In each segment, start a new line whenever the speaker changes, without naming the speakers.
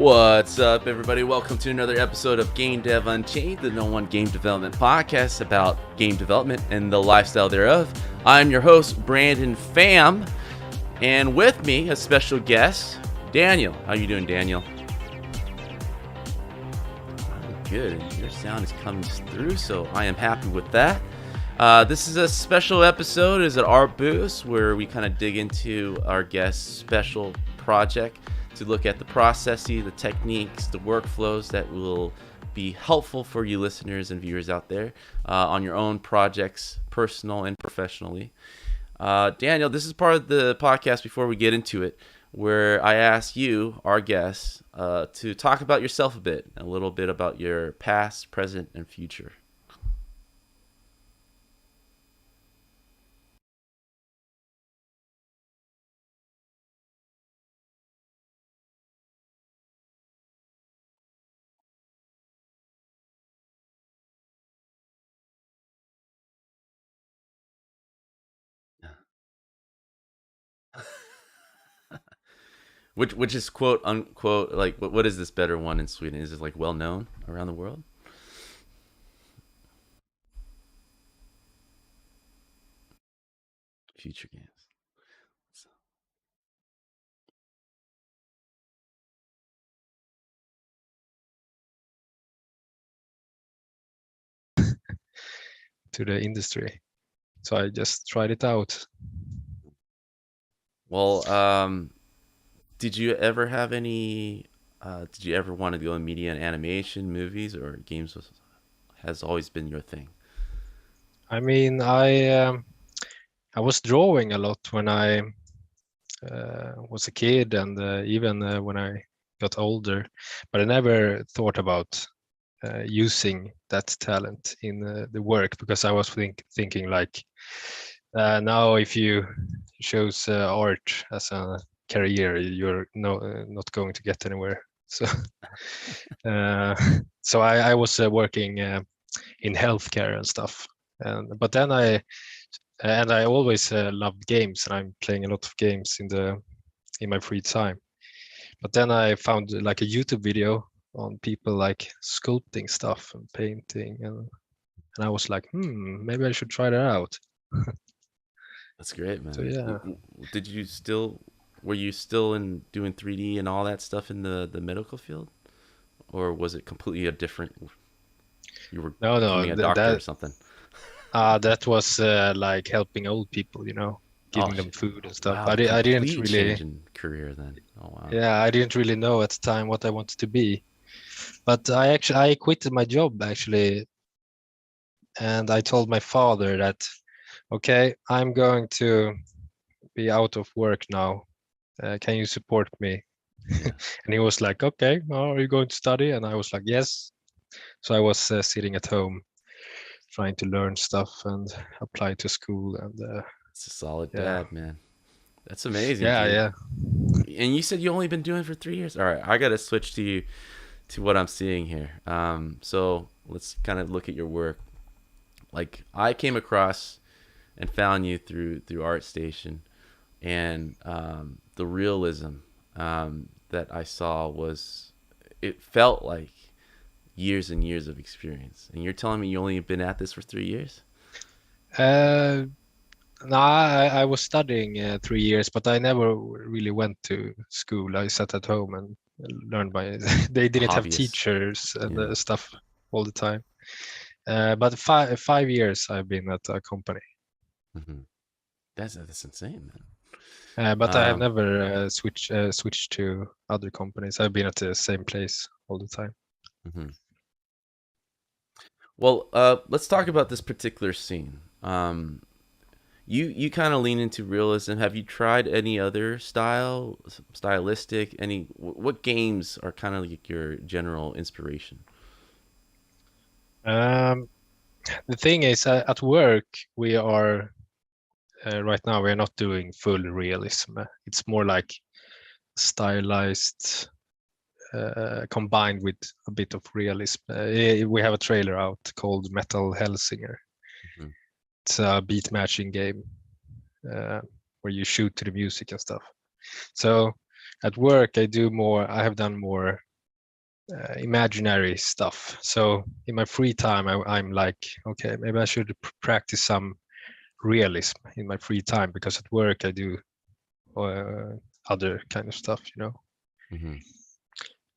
What's up, everybody? Welcome to another episode of Game Dev Unchained, the #1 game development podcast about game development and the lifestyle thereof. I'm your host, Brandon Pham, and with me, a special guest, Daniel. How you doing, Daniel? I'm good. Your sound is coming through, so I am happy with that. This is a special episode. It's an art boost where we kind of dig into our guest's special project to look at the processes, the techniques, the workflows that will be helpful for you listeners and viewers out there on your own projects, personal and professionally. Daniel, this is part of the podcast before we get into it, where I ask you, our guests, to talk about yourself a little bit about your past, present, and future. Which is quote unquote, like, what is this better one in Sweden? Is it like well known around the world? Future games. So,
to the industry. So I just tried it out.
well, did you ever have any? Did you ever want to go in media and animation, movies, or games? Has always been your thing.
I mean, I was drawing a lot when I was a kid, and even when I got older, but I never thought about using that talent in the work, because I was thinking like, now if you choose art as a career, you're not going to get anywhere. So so I was working in healthcare and stuff, but then I always loved games, and I'm playing a lot of games in my free time. But then I found like a YouTube video on people like sculpting stuff and painting, and I was like, maybe I should try that out.
That's great,
So
man.
yeah.
Did you still? Were you still in doing 3D and all that stuff in the medical field, or was it completely a different? You were
No,
becoming a doctor or something.
that was like helping old people,
Oh,
giving them food and stuff.
wow!
I didn't
Complete
really,
change in career then. Oh, wow.
yeah, I didn't really know at the time what I wanted to be. But I quit my job actually, and I told my father that, okay, I'm going to be out of work now. Can you support me?
Yeah.
And he was like, okay, are you going to study? And I was like, yes. So I was sitting at home trying to learn stuff and apply to school, and
It's a solid
yeah,
dad, man. That's amazing,
yeah,
dude.
yeah.
And you said you only been doing it for 3 years. All right, I gotta switch to you to what I'm seeing here. So let's kind of look at your work. Like, I came across and found you through ArtStation, and the realism that I saw was, it felt like years and years of experience. And you're telling me you only been at this for 3 years?
Uh, no, I was studying 3 years, but I never really went to school. I sat at home and learned by. They didn't have
Hobbyist.
teachers and
Yeah.
stuff all the time. But 5 years I've been at a company.
Hmm. That's insane, man.
But I have
Um,
never switched to other companies. I've been at the same place all the time.
mhm. Well, let's talk about this particular scene. You kind of lean into realism. Have you tried any other stylistic? What games are kind of like your general inspiration?
Um, the thing is, at work we are right now we're not doing full realism. It's more like stylized, combined with a bit of realism. We have a trailer out called Metal Hellsinger.
Hmm.
It's a beat matching game where you shoot to the music and stuff. So at work I have done more imaginary stuff. So in my free time, I'm like, okay, maybe I should practice some realism in my free time, because at work I do other kind of stuff, you know.
Hmm.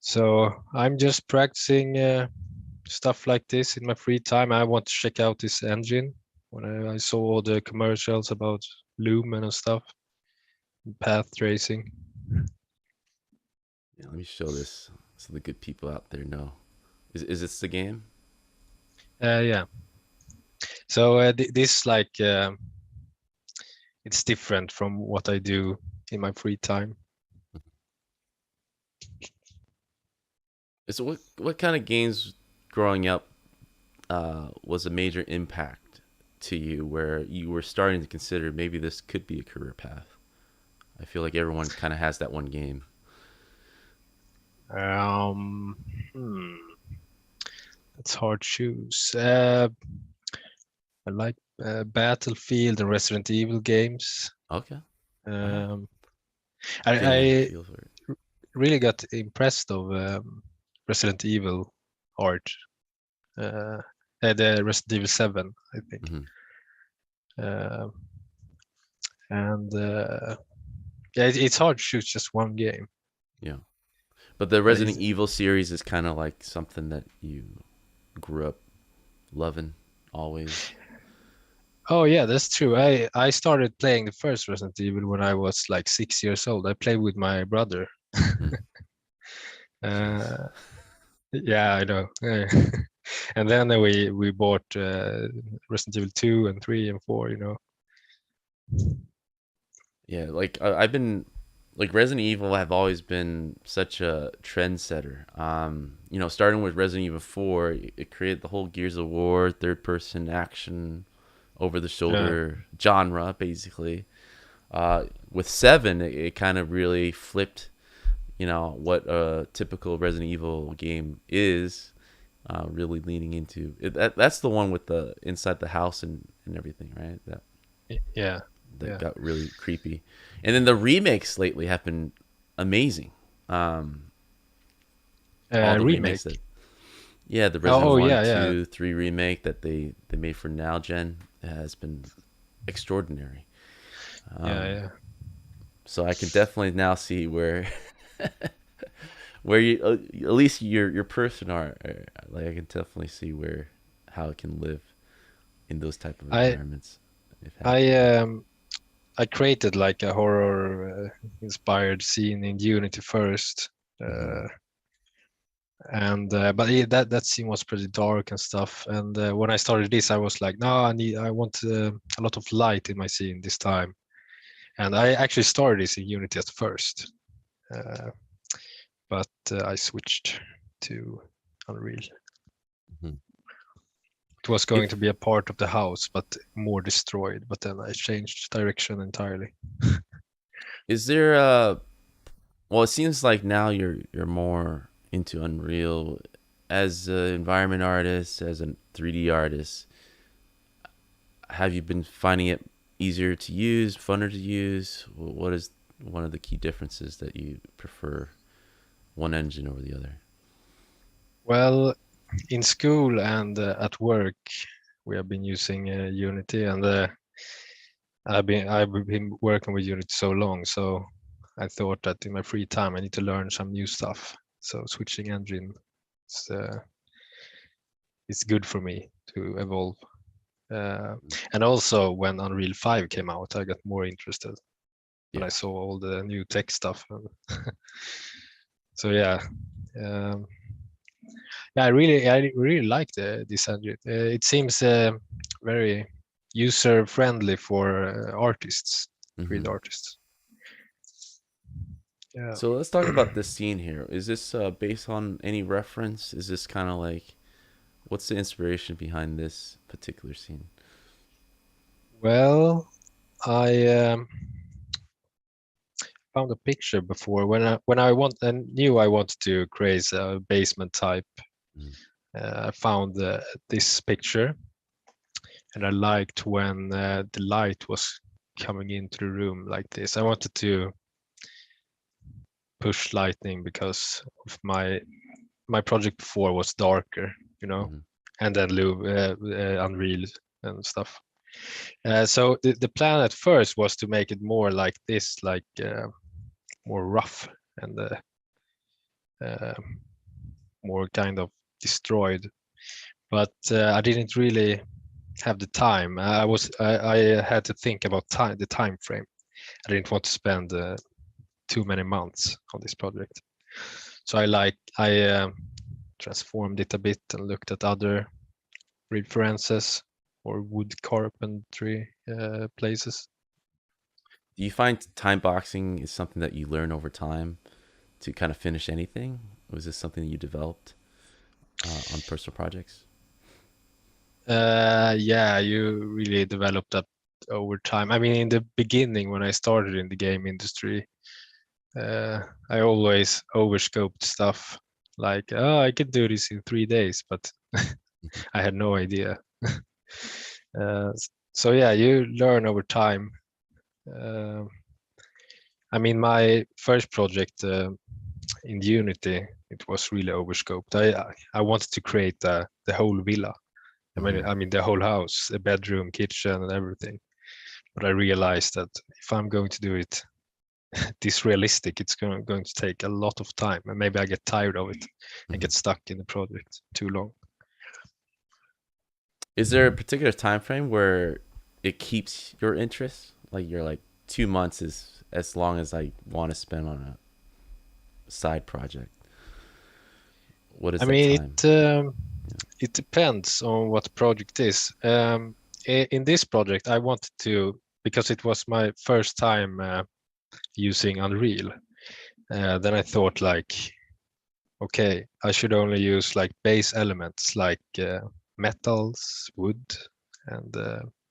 So I'm just practicing stuff like this in my free time. I want to check out this engine. When I saw all the commercials about Lumen and stuff, path tracing.
Yeah, let me show this so the good people out there know. Is this the game?
Yeah. So this like it's different from what I do in my free time.
So what kind of games growing up was a major impact to you, where you were starting to consider maybe this could be a career path? I feel like everyone kind of has that one game.
Um, hmm, that's hard to choose. I like Battlefield and Resident Evil games.
Okay. All right.
Um,
Getting a
I
feel for it.
really got impressed of Resident Evil art. Uh, the Resident Evil 7, I think.
Hmm.
Uh, and yeah, it's hard to choose just one game.
Yeah. But the
But
Resident Evil series is kind of like something that you grew up loving always.
oh yeah, that's true. I started playing the first Resident Evil when I was like 6 years old. I played with my brother.
Mm. Jeez.
Uh, yeah, I know. And then we bought Resident Evil 2 and 3 and 4, you know.
Yeah, like I've been like Resident Evil have always been such a trendsetter. Starting with Resident Evil 4, it created the whole Gears of War third person action over the
Yeah.
shoulder genre basically. With 7, it kind of really flipped, what a typical Resident Evil game is, really leaning into it. That's the one with the inside the house and everything, right?
Yeah.
That
Yeah.
got really creepy. And then the remakes lately have been amazing. All the
Remake.
remakes that, yeah, the
Oh,
Resident
oh,
One,
yeah, yeah.
2, 3 remake that they made for now gen has been extraordinary.
Yeah,
Um,
yeah.
so I can definitely now see where where you at least your person are like I can definitely see where how it can live in those type of
I
environments if
I
happening.
I created like a horror inspired scene in Unity first.
Hmm.
Uh, and but yeah, that scene was pretty dark and stuff. And when I started this, I was like, no, I want a lot of light in my scene this time. And I actually started this in Unity at first, uh, but I switched to Unreal.
Hmm.
It was going to
If
be a part of the house, but more destroyed. But then I changed direction entirely.
is there a well, it seems like now you're more into Unreal as an environment artist, as a 3D artist. Have you been finding it easier to use, funner to use? What is one of the key differences that you prefer one engine over the other?
Well, in school and at work, we have been using Unity, and I've been working with Unity so long. So I thought that in my free time I need to learn some new stuff. So switching engine is it's good for me to evolve. And also when Unreal 5 came out, I got more interested when I
Yeah.
saw all the new tech stuff. So yeah, um, yeah, I really like this engine. It seems very user friendly for artists,
Hmm.
3D artists. Yeah.
So let's talk about this scene here. Is this based on any reference? Is this kind of like what's the inspiration behind this particular scene?
Well, I found a picture before when I knew I wanted to create a basement type.
Mm.
I found this picture, and I liked when the light was coming into the room like this. I wanted to push lighting because of my my project before was darker,
Mhm.
and then Unreal and stuff. So the plan at first was to make it more like this, like more rough and uh, more kind of destroyed. But I didn't really have the time. I had to think about the time frame. I didn't want to spend too many months on this project. So I transformed it a bit and looked at other references or wood carpentry places.
Do you find time boxing is something that you learn over time to kind of finish anything? Was this something that you developed on personal projects?
Yeah, you really develop that over time. I mean, in the beginning when I started in the game industry, I always overscoped stuff. Like, oh, I could do this in 3 days, but I had no idea. So yeah, you learn over time. Uh, I mean, my first project in Unity, it was really overscoped. I wanted to create the whole villa.
Mhm.
I mean the whole house, a bedroom, kitchen, and everything. But I realized that if I'm going to do it this realistic, it's going to take a lot of time, and maybe I get tired of it and
Mhm.
get stuck in the project too long.
Is there a particular time frame where it keeps your interest? Like you're like 2 months is as long as I want to spend on a side project. What is
I
that
mean,
time?
it depends on what the project is. In this project, I wanted to, because it was my first time using Unreal. Then I thought like, okay, I should only use like base elements like metals, wood, and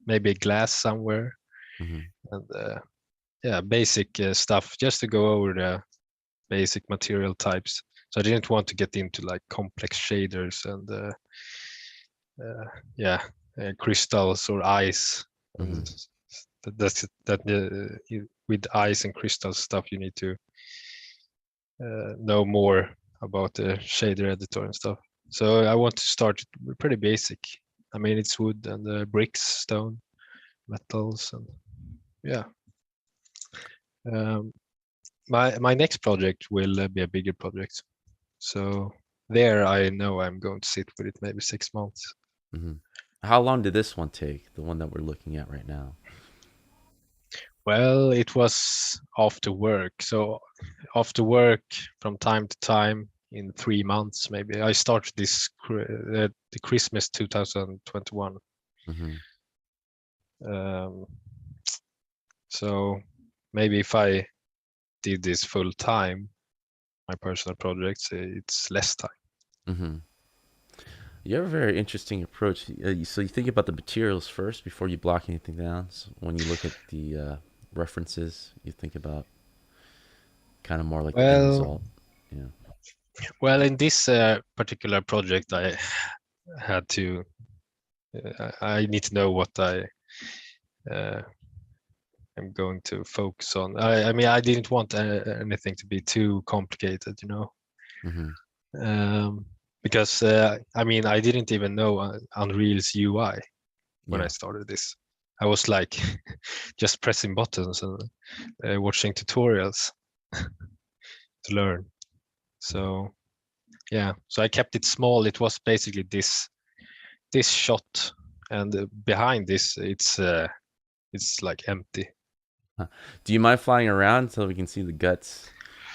maybe glass somewhere,
Mm-hmm.
and yeah, basic stuff just to go over the basic material types. So I didn't want to get into like complex shaders and yeah, crystals or ice.
Mm-hmm.
And with ice and crystal stuff, you need to know more about the shader editor and stuff. So I want to start pretty basic. I mean, it's wood and bricks, stone, metals, and yeah. Um, my next project will be a bigger project. So there, I know I'm going to sit with it maybe 6 months.
Mm-hmm. How long did this one take? The one that we're looking at right now.
Well, it was after work. So after work, from time to time, in 3 months maybe, I started the Christmas 2021.
Mm-hmm.
Um, so maybe if I did this full time, my personal projects, it's less time.
Mm-hmm. You have a very interesting approach. So you think about the materials first before you block anything down. So when you look at the references, you think about kind of more like the end
Well,
result. Yeah.
well, in this particular project, I had to. I need to know what I uh, am going to focus on. I mean, I didn't want anything to be too complicated,
Mm-hmm.
um, because I mean, I didn't even know Unreal's UI when I
Yeah.
started this. I was like just pressing buttons and watching tutorials to learn. So yeah, so I kept it small. It was basically this shot, and behind this, it's like empty.
Huh. Do you mind flying around so we can see the guts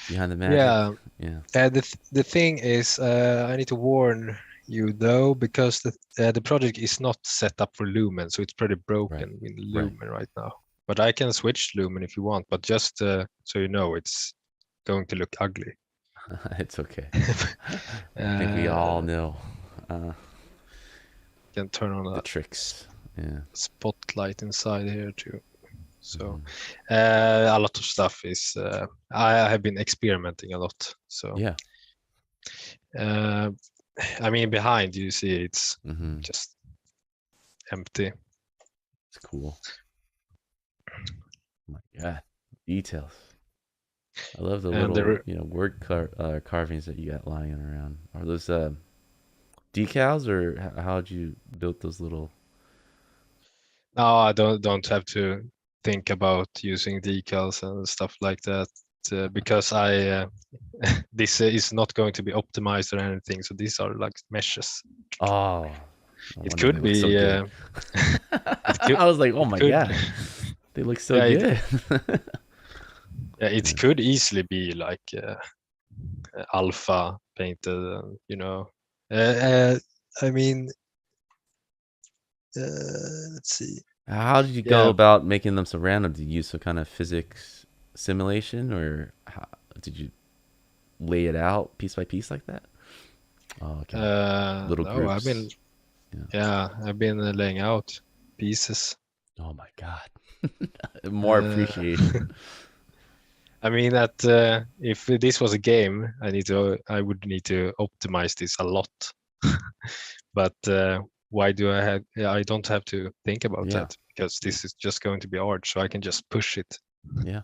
behind the magic?
Yeah,
Yeah.
the thing is, I need to warn you though, because the project is not set up for Lumen, so it's pretty
Right.
broken in
Right.
Lumen right now. But I can switch Lumen if you want, but just so you know, it's going to look ugly.
It's okay. I think we all
uh,
know uh,
can turn on
the
a
tricks. Yeah.
spotlight inside here too. So
Hmm.
a lot of stuff is I have been experimenting a lot. So
Yeah.
uh, I mean, behind you see it's
Hmm.
just empty.
It's cool. Oh my God. Details. I love the
And
little, word carvings that you got lying around. Are those decals, or how'd you build those little?
no, I don't have to think about using decals and stuff like that because I this is not going to be optimized or anything. So these are like meshes.
Oh, no
It
wonder they
could
look so
be.
good.
It could.
I was like, oh
It
my
could.
god, they look so
Yeah.
good.
Yeah, it
Yeah.
could easily be like alpha painted. Uh, uh, I mean, let's see.
How did you go
Yeah.
about making them so random? Did you use some kind of physics simulation, or did you lay it out piece by piece like that? Oh, okay. Little
No, I've been.
groups. Yeah.
Yeah, I've been laying out pieces.
Oh my God. More
Uh,
appreciation.
I mean that if this was a game, I would need to optimize this a lot. But why do I have? Yeah, I don't have to think about
Yeah.
that because
Yeah.
this is just going to be art, so I can just push it.
Yeah.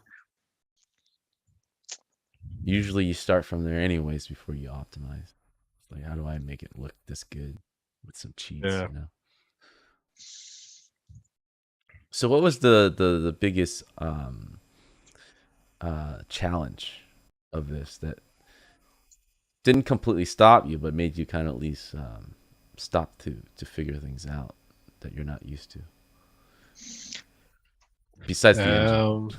Usually you start from there anyways before you optimize. It's like, how do I make it look this good with some cheats,
Yeah.
So what was the biggest challenge of this that didn't completely stop you, but made you kind of at least stop to figure things out that you're not used to, besides the engine?
Um,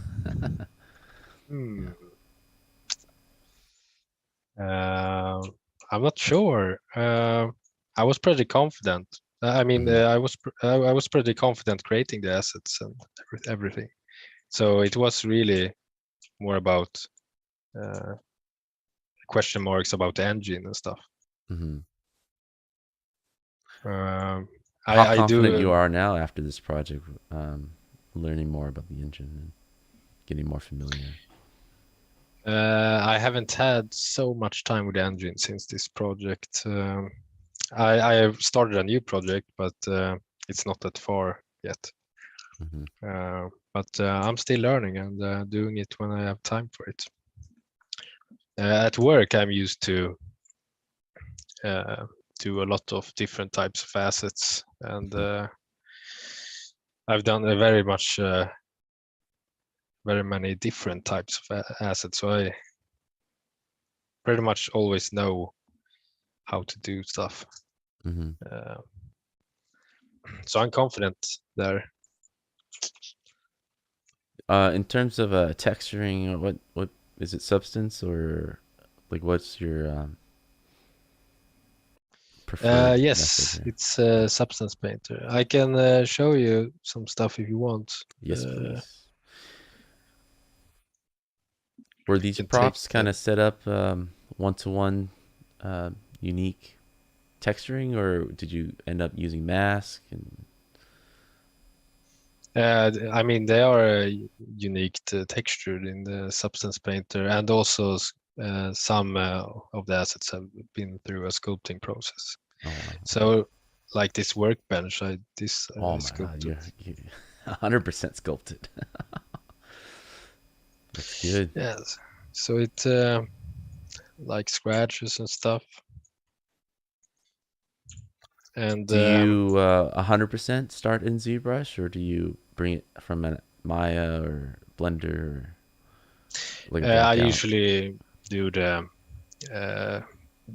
hmm. Uh, I'm not sure. I was pretty confident. I mean,
Hmm.
I was pretty confident creating the assets and everything. So it was really more about uh, question marks about the engine and stuff.
Hmm.
Um,
How
I
confident
do.
you are now after this project, learning more about the engine and getting more familiar?
I haven't had so much time with the engine since this project. I have started a new project, but it's not that far yet.
Hmm.
But I'm still learning and doing it when I have time for it. At work, I'm used to do a lot of different types of assets, and
Hmm.
I've done very many different types of assets. So I pretty much always know how to do stuff.
Hmm.
Uh, so I'm confident there.
In terms of texturing, what is it? Substance, or like what's your preferred method
Yes,
here?
it's Substance Painter. I can show you some stuff if you want.
Yes,
Uh,
please. Were these
can take.
props kind of set up one to one, unique texturing, or did you end up using mask? And
I mean, they are unique textured in the Substance Painter, and also some of the assets have been through a sculpting process.
oh wow, okay.
So, like this workbench, I
Oh my God,
sculpted.
you're 100% sculpted. That's good.
Yes. So it like scratches and stuff, and
Do you 100% start in ZBrush, or do you bring it from a Maya or Blender, or like a
I
block out?
usually do the uh,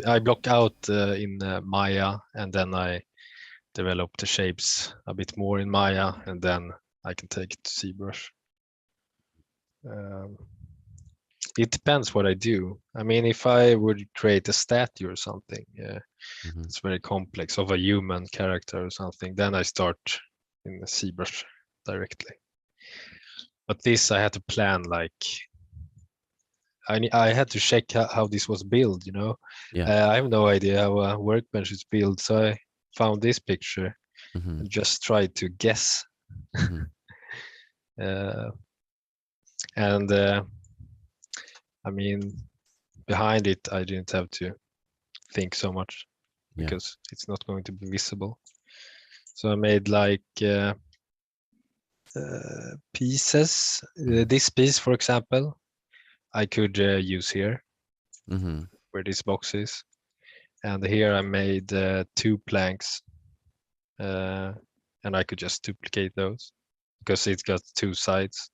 I block out in Maya, and then I develop the shapes a bit more in Maya, and then I can take it to ZBrush. Um, it depends what I do. I mean, if I would create a statue or something,
Hmm.
it's very complex of a human character or something, then I start in the ZBrush directly. But this I had to plan like I had to check how this was built.
Yeah.
I have no idea how a workbench is built, so I found this picture
Hmm.
and just tried to guess.
Hmm.
uh, and I mean, behind it, I didn't have to think so much
Yeah.
because it's not going to be visible. So I made like pieces.
Hmm.
This piece, for example, I could use here
Mm-hmm.
where this box is, and here I made 2 planks, and I could just duplicate those because it's got 2 sides.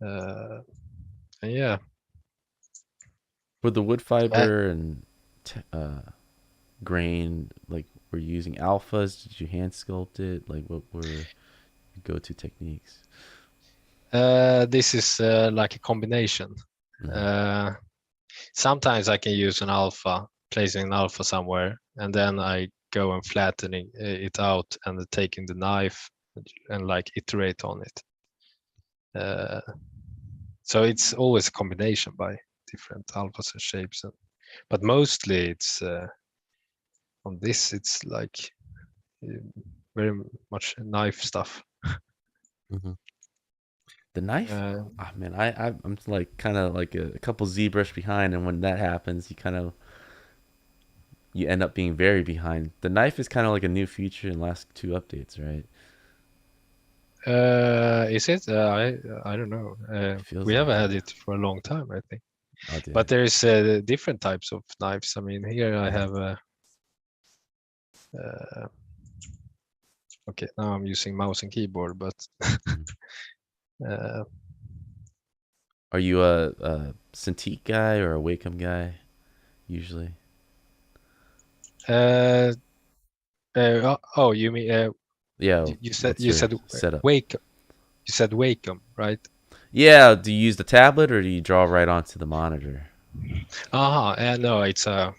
And yeah,
For the wood fiber and grain, like, were you using alphas? Did you hand sculpt it? Like, what were your go-to techniques?
this is like a combination.
Mm-hmm.
Sometimes I can use an alpha, placing an alpha somewhere, and then I go and flattening it out and taking the knife and like iterate on it. So it's always a combination by different alphas and shapes, but mostly it's on this. It's like very much knife stuff.
Mm-hmm. The knife,
Uh,
oh, man, I'm like kind of like a couple ZBrush behind, and when that happens, you end up being very behind. The knife is kind of like a new feature in the last 2 updates, right?
is it? I don't know.
It feels
We
like
haven't
it.
had it for a long time, I think.
Oh, dude.
But there's different types of knives. I mean, here I have a. Okay, now I'm using mouse and keyboard, but
Mhm.
uh,
Are you a Cintiq guy or a Wacom guy usually?
oh, you mean
Yeah, what's
you
your
said
setup?
Wacom, right?
Yeah, do you use the tablet or do you draw right onto the monitor?
No, it's a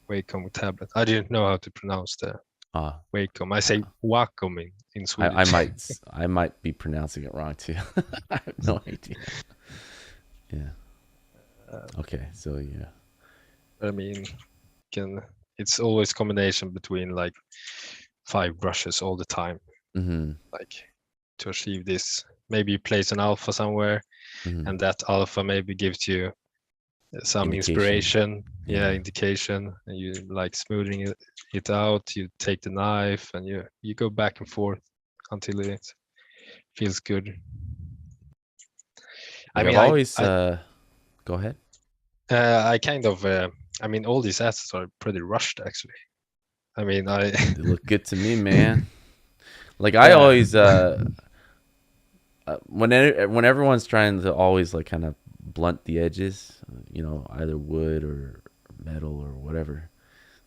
Wacom tablet. I didn't know how to pronounce the
Ah,
Wacom. I say Wacom in
I
Swedish.
might be pronouncing it wrong too. I have no idea. Yeah. Okay. So yeah.
I mean, can it's always combination between like 5 brushes all the time,
Mm-hmm.
like to achieve this. Maybe you place an alpha somewhere,
Mm-hmm.
and that alpha maybe gives you some
Indication.
inspiration,
Yeah.
indication, and you like smoothing it out. You take the knife and you go back and forth until it feels good. I
Like I've
mean,
always go ahead.
I kind of I mean, all these assets are pretty rushed actually. I mean, I
They look good to me, man. Like I
yeah.
always when everyone's trying to always like kind of blunt the edges, either wood or metal or whatever,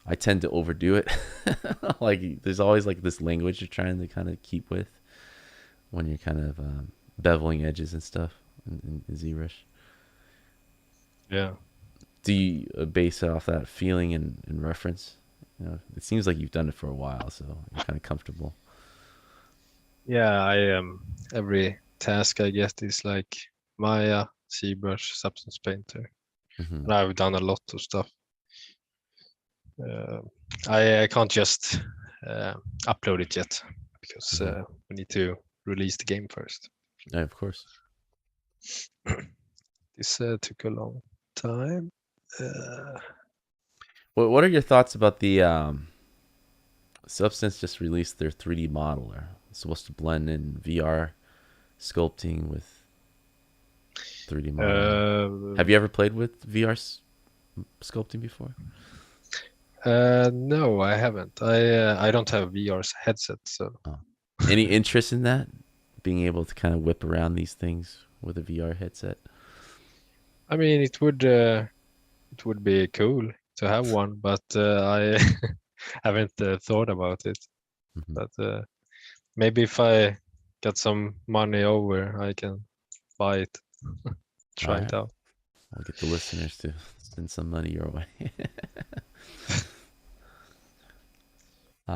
I tend to overdo it. Like there's always like this language you're trying to kind of keep with when you're kind of beveling edges and stuff in ZBrush.
Yeah.
Do you base it off that feeling and reference? It seems like you've done it for a while, so you're kind of comfortable.
Yeah, every task I get is like Maya, ZBrush, Substance Painter,
Hmm.
and I've done a lot of stuff. Uh, I can't just upload it yet because
Hmm.
we need to release the game first.
Yeah, of course.
This took a long time.
What are your thoughts about the Substance just released their 3D modeler? It's supposed to blend in VR sculpting with 3D modeling.
Uh,
Have you ever played with VR sculpting before?
no, I haven't. I don't have VR's headset, so
Oh. Any interest in that? Being able to kind of whip around these things with a VR headset?
I mean it would be cool to have one, but I haven't thought about it.
Hmm.
But maybe if I get some money over, I can buy it,
All
try it
right.
out.
I'll get the listeners to send some money your way.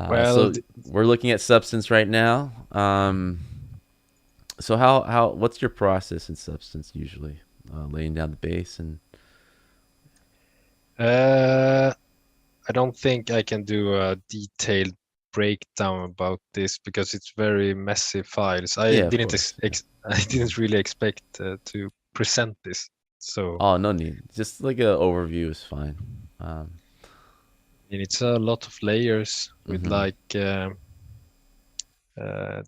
Well,
So we're looking at Substance right now. So what's your process in Substance usually? Laying down the base and
I don't think I can do a detailed breakdown about this because it's very messy files.
yeah, of course. Yeah.
I didn't really expect to present this. So
Oh, no need. Just like an overview is fine. Um,
and it's a lot of layers with
hmm.
like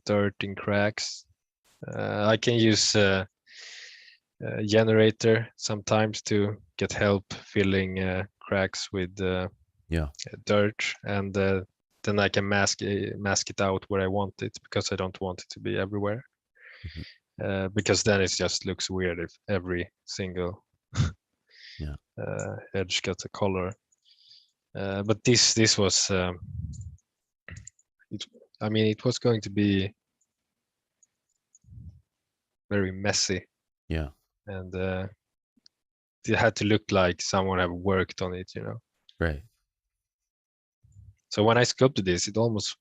dirt and cracks. I can use generator sometimes to get help filling cracks with
Yeah.
dirt, and then I can mask it out where I want it, because I don't want it to be everywhere.
Mhm.
Because then it just looks weird if every single
Yeah.
edge gets a color. But this was it. I mean, it was going to be very messy,
Yeah.
and it had to look like someone had worked on it, you know.
Right.
So when I sculpted this, it almost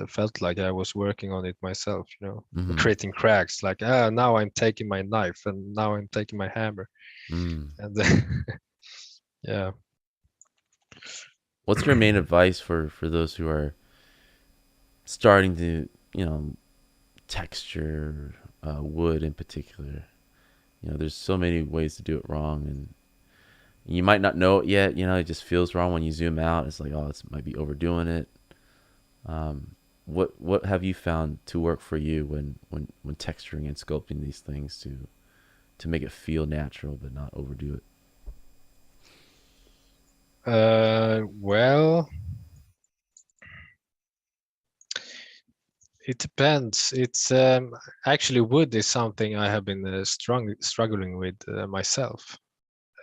felt like I was working on it myself, you know,
Mm-hmm.
creating cracks. Like, now I'm taking my knife, and now I'm taking my hammer,
Mm.
and yeah.
What's your main advice for those who are starting to, texture wood in particular? There's so many ways to do it wrong, and you might not know it yet. It just feels wrong when you zoom out. It's like, oh, it might be overdoing it. What have you found to work for you when texturing and sculpting these things to make it feel natural but not overdo it?
Well, it depends. It's actually, wood is something I have been struggling with myself.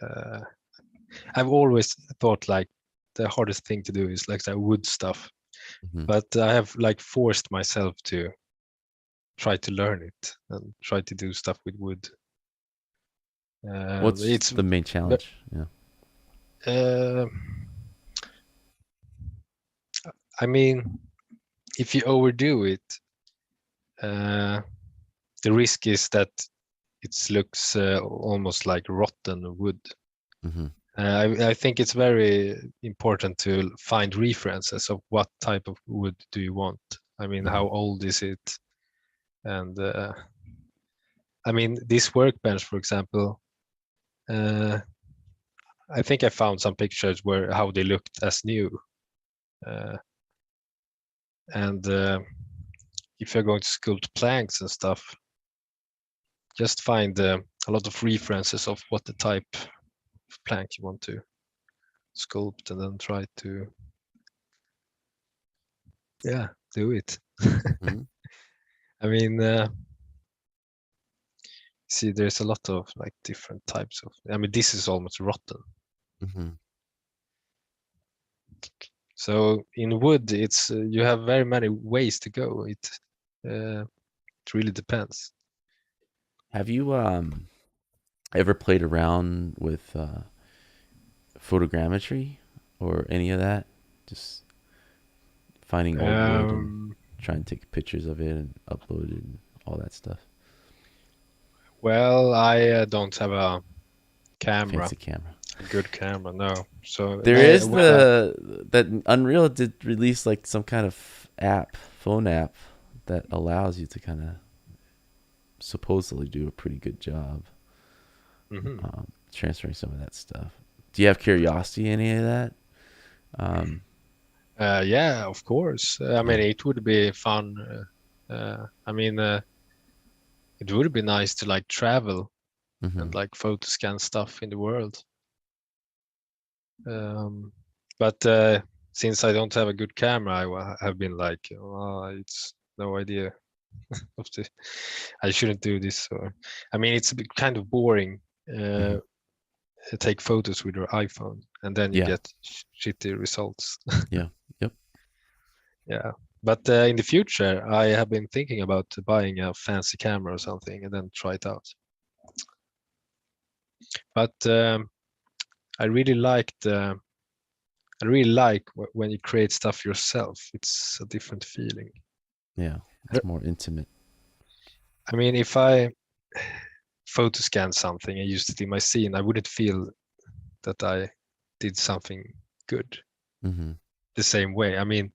Uh, I've always thought like the hardest thing to do is like the wood stuff,
Mm-hmm.
but I have like forced myself to try to learn it and try to do stuff with wood.
What's
It's
the main challenge? Yeah.
uh, I mean, if you overdo it, uh, the risk is that it looks almost like rotten wood.
Mm-hmm.
I think it's very important to find references of what type of wood do you want. I mean,
Mm-hmm.
how old is it? And I mean, this workbench, for example, uh, I think I found some pictures where how they looked as new. Uh, and if you're going to sculpt planks and stuff, just find a lot of references of what the type of plank you want to sculpt, and then try to, yeah, do it.
Mm-hmm.
I mean, see, there's a lot of like different types of. I mean, this is almost rotten.
Mm-hmm.
So in wood, it's you have very many ways to go. It really depends.
Have you ever played around with photogrammetry or any of that? Just finding old wood and
Um,
trying to take pictures of it and upload it and all that stuff.
well, I don't have a camera,
Fancy camera.
a good camera, no. So
There is
when I,
that Unreal did release like some kind of phone app that allows you to kind of supposedly do a pretty good job
mhm.
transferring some of that stuff. Do you have curiosity in any of that? Um,
Yeah, of course. I
yeah.
mean, it would be fun. I mean, it would be nice to like travel
Mm-hmm.
and like photo scan stuff in the world. But since I don't have a good camera, have been like, oh, it's no idea of the. I shouldn't do this. Or, I mean, it's a bit kind of boring.
Mm-hmm.
Uh, take photos with your iPhone, and then you
Yeah.
get shitty results.
Yeah. Yep.
Yeah. But in the future, I have been thinking about buying a fancy camera or something and then try it out. But I really liked. I really like when you create stuff yourself. It's a different feeling.
Yeah. It's more intimate.
I mean, if I photo scan something and used it in my scene, I wouldn't feel that I did something good
Mm-hmm.
the same way. I mean,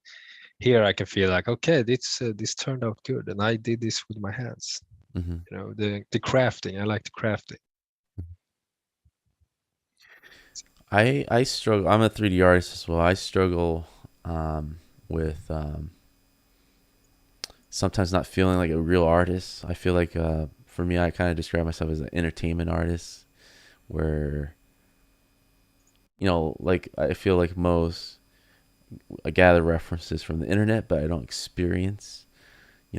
here I can feel like, okay, this turned out good, and I did this with my hands.
Mm-hmm.
You know, the crafting. I like the crafting.
I struggle. I'm a 3D artist as well. I struggle with sometimes not feeling like a real artist. I feel like for me, I kind of describe myself as an entertainment artist, where like I feel like most, I gather references from the internet, but I don't experience.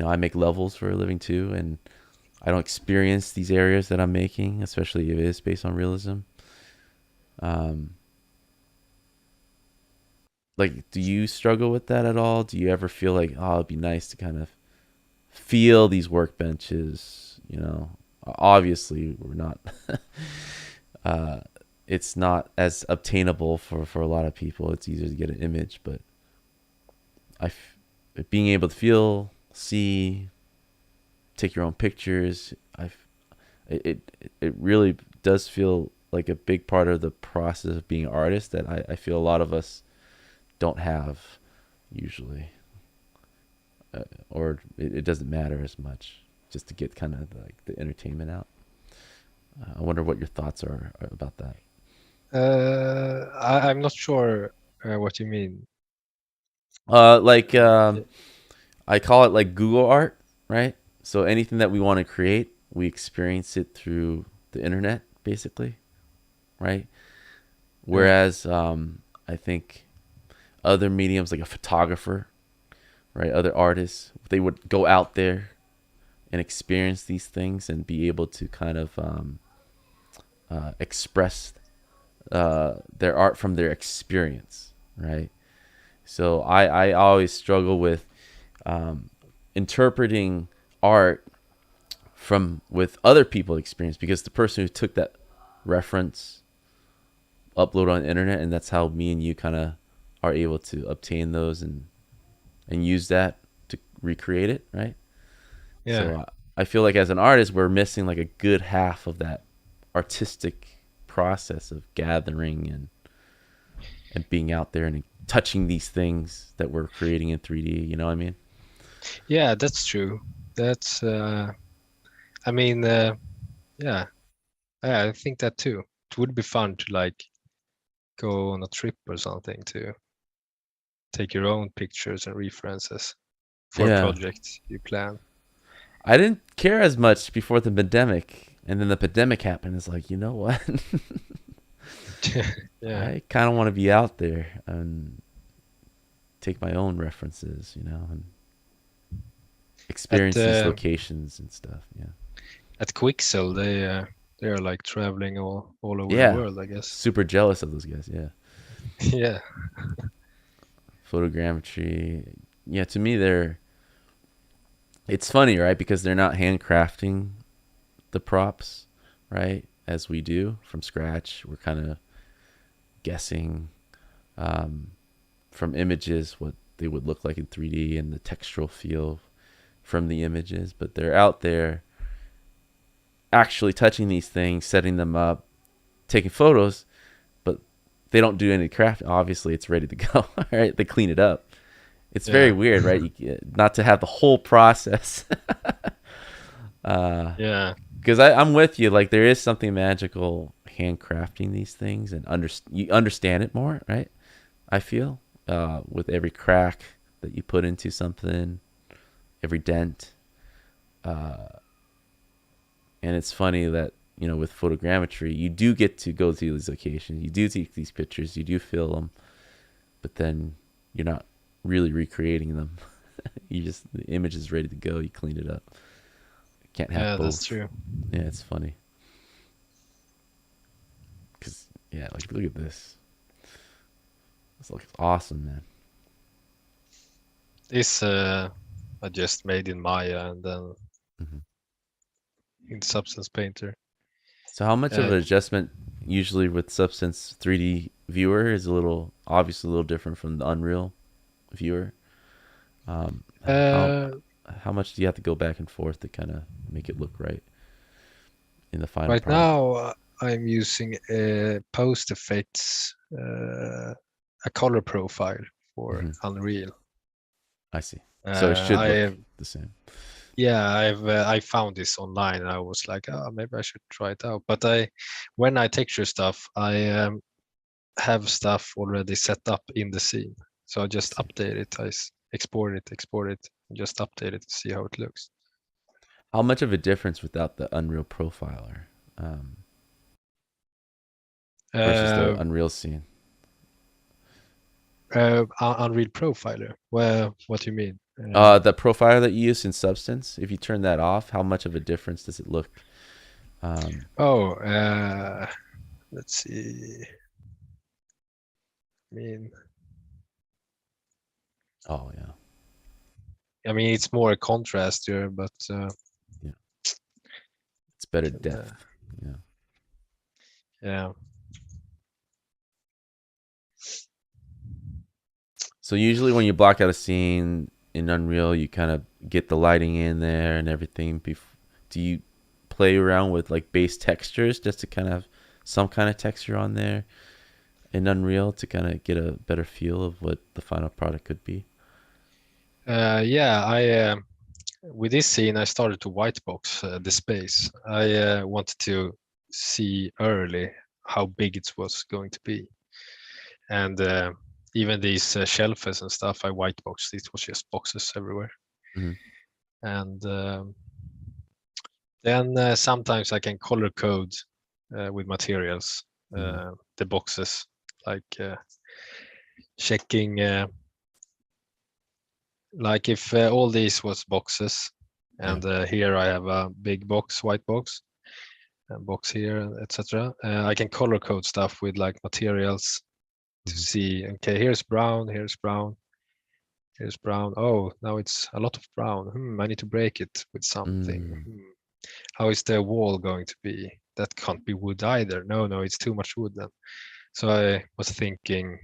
I make levels for a living too, and I don't experience these areas that I'm making, especially if it is based on realism. Um, like, do you struggle with that at all? Do you ever feel like, oh, it'd be nice to kind of feel these workbenches? Obviously we're not. uh, it's not as obtainable for a lot of people. It's easier to get an image, but being able to feel, see, take your own pictures, it really does feel like a big part of the process of being an artist that I feel a lot of us don't have usually, or it doesn't matter as much, just to get kind of like the entertainment out. I wonder what your thoughts are about that.
I'm not sure what you mean.
Like I call it like Google art, right? So anything that we want to create, we experience it through the internet, basically, right? Whereas I think other mediums, like a photographer, right, other artists, they would go out there and experience these things and be able to kind of express their art from their experience, right? So I always struggle with interpreting art from with other people's experience, because the person who took that reference upload on the internet, and that's how me and you kind of are able to obtain those and use that to recreate it, right?
Yeah.
So I feel like as an artist, we're missing like a good half of that artistic process of gathering and being out there and touching these things that we're creating in 3D. You know what I mean?
Yeah, that's true. That's I mean, yeah, I think that too. It would be fun to like go on a trip or something to take your own pictures and references for
Yeah.
projects you plan.
I didn't care as much before the pandemic, and then the pandemic happened. It's like, you know what?
Yeah.
I kind of want to be out there and take my own references, and
At
experience these locations and stuff. Yeah.
at Quixel, they are like traveling all over the
Yeah.
world, I guess.
Super jealous of those guys. Yeah.
Yeah.
Photogrammetry. Yeah. To me, it's funny, right? Because they're not handcrafting the props, right? As we do from scratch. We're kind of guessing from images what they would look like in 3D and the textural feel from the images, but they're out there actually touching these things, setting them up, taking photos, but they don't do any craft. Obviously, it's ready to go. Right? They clean it up. It's very weird, right? Not to have the whole process.
Yeah.
Because I'm with you. Like, there is something magical handcrafting these things, and you understand it more, right? I feel with every crack that you put into something, every dent. And it's funny that, with photogrammetry, you do get to go to these locations. You do take these pictures. You do feel them. But then you're not really recreating them. The image is ready to go. You clean it up. Can't have both.
That's true.
Yeah, it's funny. Because, like, look at this. This looks awesome, man.
This I just made in Maya and then in Substance Painter.
So how much of an adjustment usually with Substance 3D viewer is obviously a little different from the Unreal viewer? How much do you have to go back and forth to kind of make it look right in the final
Right
product?
now, I'm using post effects, a color profile for Unreal.
I see. So it should look the same.
Yeah, I found this online and I was like, oh, maybe I should try it out. But when I texture stuff, I have stuff already set up in the scene. So I just update it. Export it, and just update it to see how it looks.
How much of a difference without the Unreal Profiler versus the
Uh,
Unreal scene?
Unreal Profiler. Well, what do you mean?
The profiler that you use in Substance, if you turn that off, how much of a difference does it look?
Oh, let's see. I mean,
Oh yeah,
it's more contrast here, but
yeah, it's better
can,
depth. Yeah.
yeah.
So usually when you block out a scene in Unreal, you kind of get the lighting in there and everything. Do you play around with like base textures just to kind of have some kind of texture on there in Unreal to kind of get a better feel of what the final product could be?
Yeah, I with this scene I started to whitebox the space. I wanted to see early how big it was going to be, and even these shelves and stuff I whiteboxed. It was just boxes everywhere,
Mm-hmm.
and then sometimes I can color code with materials
Mm-hmm.
the boxes, like checking like if all these was boxes,
Yeah.
and here I have a big box, white box, and box here, etc. I can color code stuff with like materials to
Mm-hmm.
see. Okay, here's brown, here's brown, here's brown. Oh, now it's a lot of brown. I need to break it with something.
Mm.
How is the wall going to be? That can't be wood either. No, it's too much wood then. So I was thinking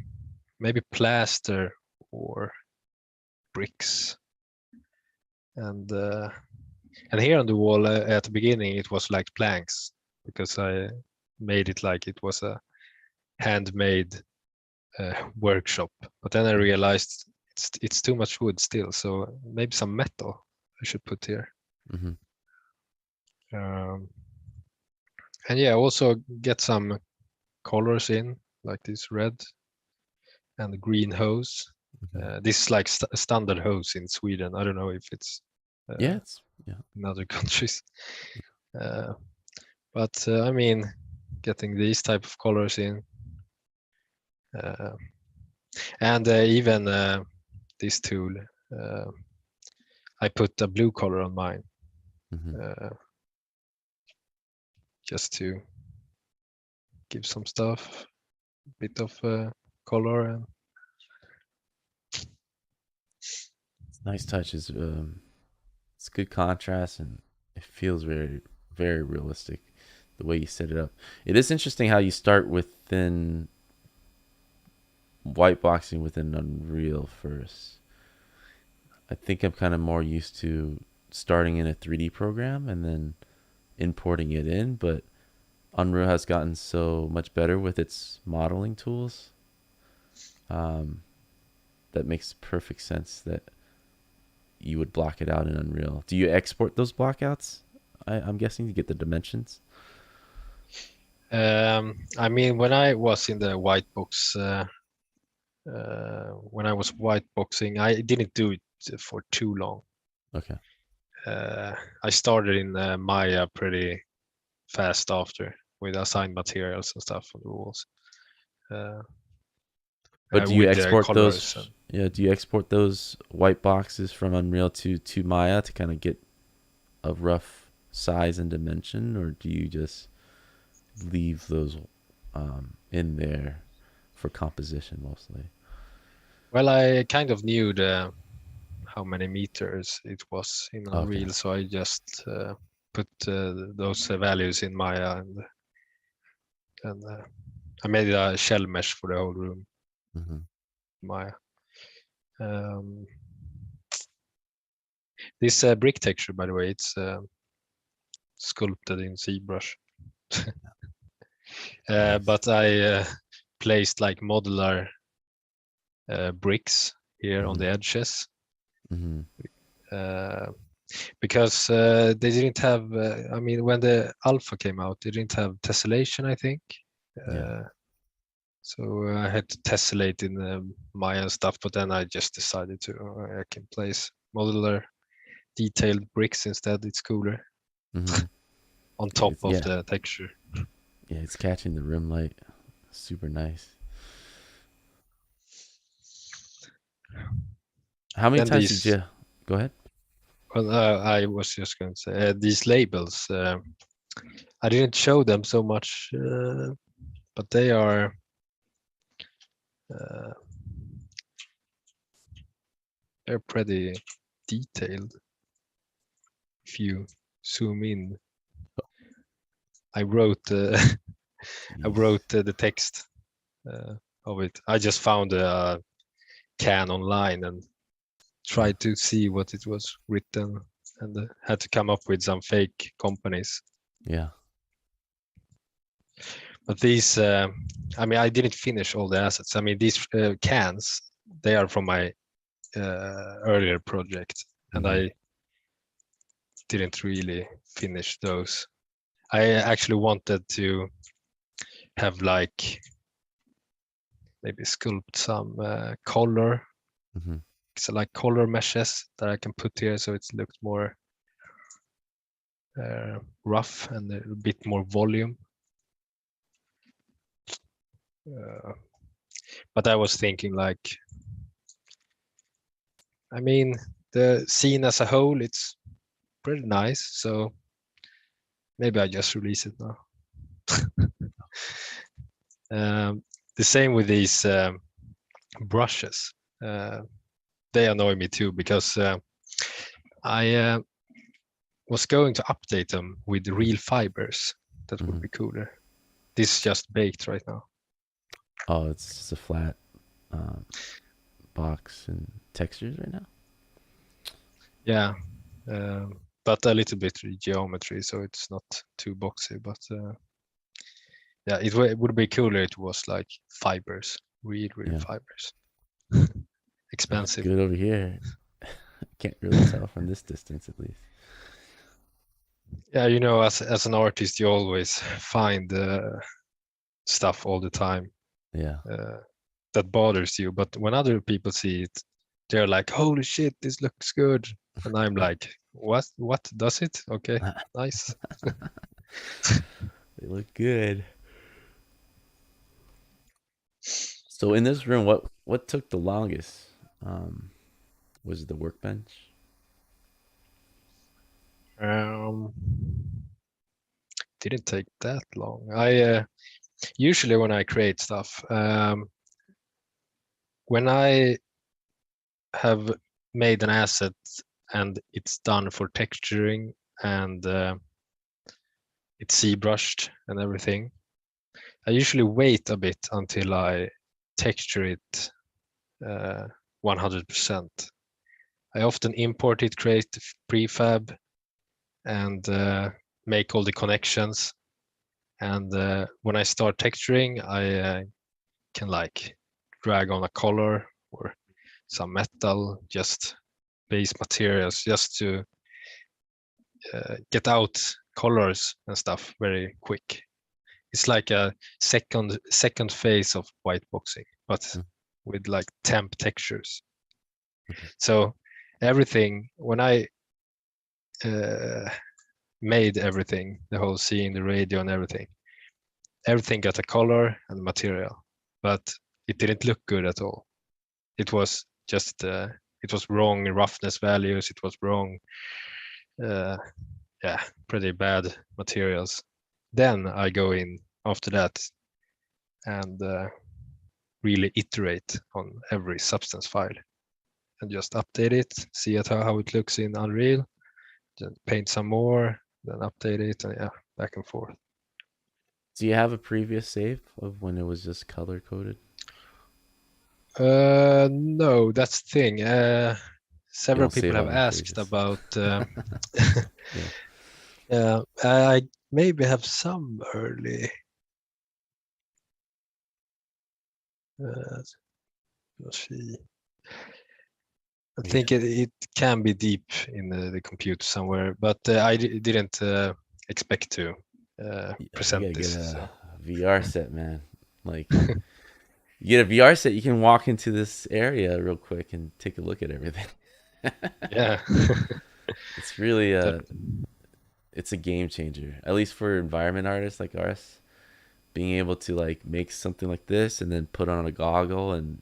maybe plaster or bricks. And here on the wall at the beginning it was like planks, because I made it like it was a handmade workshop. But then I realized it's too much wood still, so maybe some metal I should put here.
Mm-hmm.
Um, and yeah, also get some colors in, like this red and green hose.
Mm-hmm.
This is like standard hose in Sweden. I don't know if it's
Yeah.
uh,
Yeah.
in other countries. Uh, but getting these type of colors in, uh, and even this tool, uh, I put a blue color on mine,
Mm-hmm.
uh, just to give some stuff, a bit of color. And
It's nice touches. It's good contrast and it feels very, very realistic the way you set it up. It is interesting how you start within white boxing within Unreal first. I think I'm kind of more used to starting in a 3D program and then importing it in, but Unreal has gotten so much better with its modeling tools. Um, that makes perfect sense that you would block it out in Unreal. Do you export those blockouts? I'm guessing to get the dimensions.
when I was in the white box, when I was white boxing, I didn't do it for too long.
Okay.
I started in Maya pretty fast after, with assigned materials and stuff on the walls, uh,
But do you
with the
export
colors.
those? Yeah. Do you export those white boxes from Unreal to Maya to kind of get a rough size and dimension, or do you just leave those in there for composition mostly?
Well, I kind of knew how many meters it was in
Okay.
Unreal, so I just put those values in Maya, and I made a shell mesh for the whole room
Mm-hmm.
in Maya. Um, this brick texture, by the way, it's sculpted in ZBrush.
Nice.
But I placed like modular bricks here on
Mm-hmm.
the edges,
Mm-hmm.
uh, because they didn't have. When the alpha came out, they didn't have tessellation, I think.
Yeah.
Uh, so I had to tessellate in Maya and stuff, but then I just decided to I can place modular detailed bricks instead. It's cooler
Hmm.
on top of
Yeah,
the texture.
yeah, it's catching the rim light. Super nice. How many
Then
times did
these,
you go ahead?
well, I was just going to say these labels. I didn't show them so much, but they are. Uh, they're pretty detailed. If you zoom in, I wrote I
Jeez.
wrote the text of it. I just found a can online and tried to see what it was written, and had to come up with some fake companies.
Yeah.
But these, I mean, I didn't finish all the assets. I mean, these cans, they are from my earlier project, and
Hmm.
I didn't really finish those. I actually wanted to have like maybe sculpt some color,
Hmm.
so like color meshes that I can put here, so it looks more rough and a bit more volume. Uh, but I was thinking like, I mean, the scene as a whole, it's pretty nice. So maybe I just release it now. The same with these brushes. Uh, they annoy me too because I was going to update them with real fibers. That would
Hmm.
be cooler. This is just baked right now.
Oh, it's just a flat um, box and textures right now.
Yeah, but a little bit geometry, so it's not too boxy. But yeah, it would be cooler. It was like fibers, real
Yeah,
fibers.
it looks
Expensive.
good over here. Can't really tell from this distance, at least.
Yeah, you know, as an artist, you always find stuff all the time
Yeah.
uh, that bothers you. But when other people see it, they're like, "Holy shit, this looks good," and I'm like, "What? What does it? Okay, nice."
They look good. So in this room, what took the longest? Um, was it the workbench?
Um, didn't take that long. I usually when I create stuff, when I have made an asset and it's done for texturing and it's ZBrushed and everything, I usually wait a bit until I texture it 100%. I often import it, create prefab, and make all the connections. And when I start texturing, I can like drag on a color or some metal, just base materials, just to get out colors and stuff very quick. It's like a second phase of white boxing, but with like temp textures.
Mm-hmm.
So everything when I uh, made everything, the whole scene, the radio, and everything got a color and material, but it didn't look good at all. It was just it was wrong roughness values. It was wrong, uh, yeah, pretty bad materials. Then I go in after that and really iterate on every substance file and just update it, see how it looks in Unreal, then paint some more, then update it, and yeah, back and forth.
Do you have a previous save of when it was just color coded?
No, that's the thing.
You
Several
don't
people
save all
have
your
asked
pages.
about.
Yeah.
Yeah, I maybe have some early. Let's see. I
Yeah.
think it can be deep in the computer somewhere, but didn't expect to
You
present
gotta get
this.
a
So
VR set, man. Like you get a VR set, you can walk into this area real quick and take a look at everything.
yeah,
It's really
That
it's a game changer, at least for environment artists like us. Being able to like make something like this and then put on a goggle, and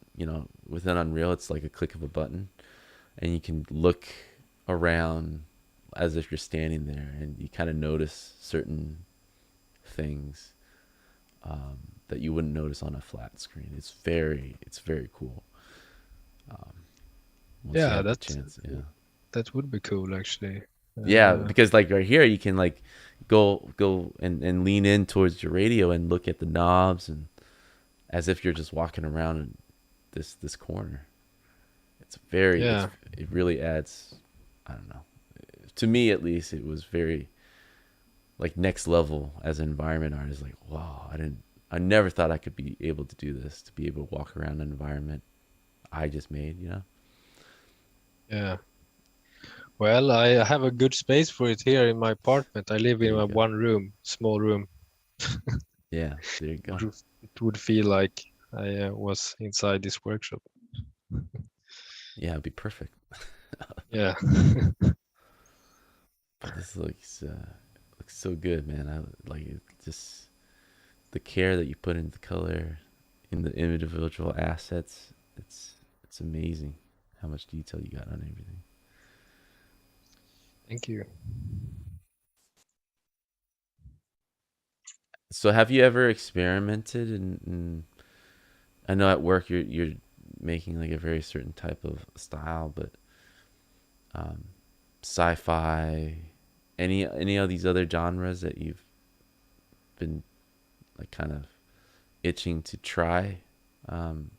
within Unreal it's like a click of a button, and you can look around as if you're standing there, and you kind of notice certain things that you wouldn't notice on a flat screen. It's very cool. Once you
yeah,
have the
that
chance, yeah.
that would be cool actually.
Yeah,
Uh,
because like right here you can like go and lean in towards your radio and look at the knobs, and as if you're just walking around in this corner.
yeah,
It really adds, I don't know. To me at least it was very like next level as an environment artist. Like, wow, I never thought I could be able to do this, to be able to walk around an environment I just made.
yeah. Well, I have a good space for it here in my apartment. I live
There
in
you
a
go.
one room, small room.
Yeah, there you go.
It would feel like I was inside this workshop.
Yeah, it'd be perfect.
Yeah,
But this looks so good, man. I like it. Just the care that you put into color, in the individual assets. It's amazing how much detail you got on everything.
thank you.
So have you ever experimented in I know at work you're making like a very certain type of style, but um, sci-fi, any of these other genres that you've been like kind of itching to try, um,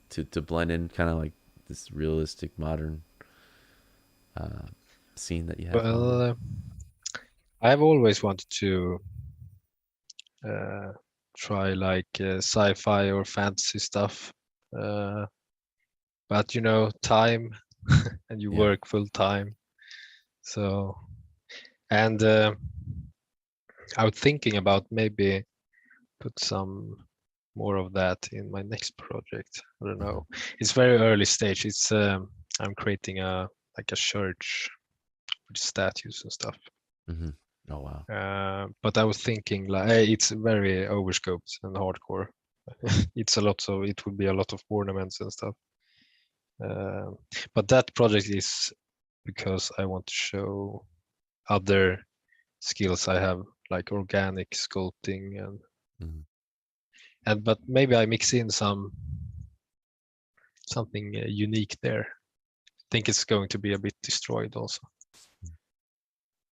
to blend in kind of like this realistic modern uh, scene that you have going
Well,
on.
I've always wanted to uh, try like sci-fi or fantasy stuff, uh, but time and you
Yeah.
work full time. So, and I was thinking about maybe put some more of that in my next project. I don't
Hmm.
know. It's very early stage. It's I'm creating a like a church with statues and stuff.
Hmm. Oh wow.
But I was thinking like it's very overscoped and hardcore. It's a lot, so it would be a lot of ornaments and stuff. Uh, but that project is because I want to show other skills I have, like organic sculpting
Hmm.
and but maybe I mix in something unique there. I think it's going to be a bit destroyed also,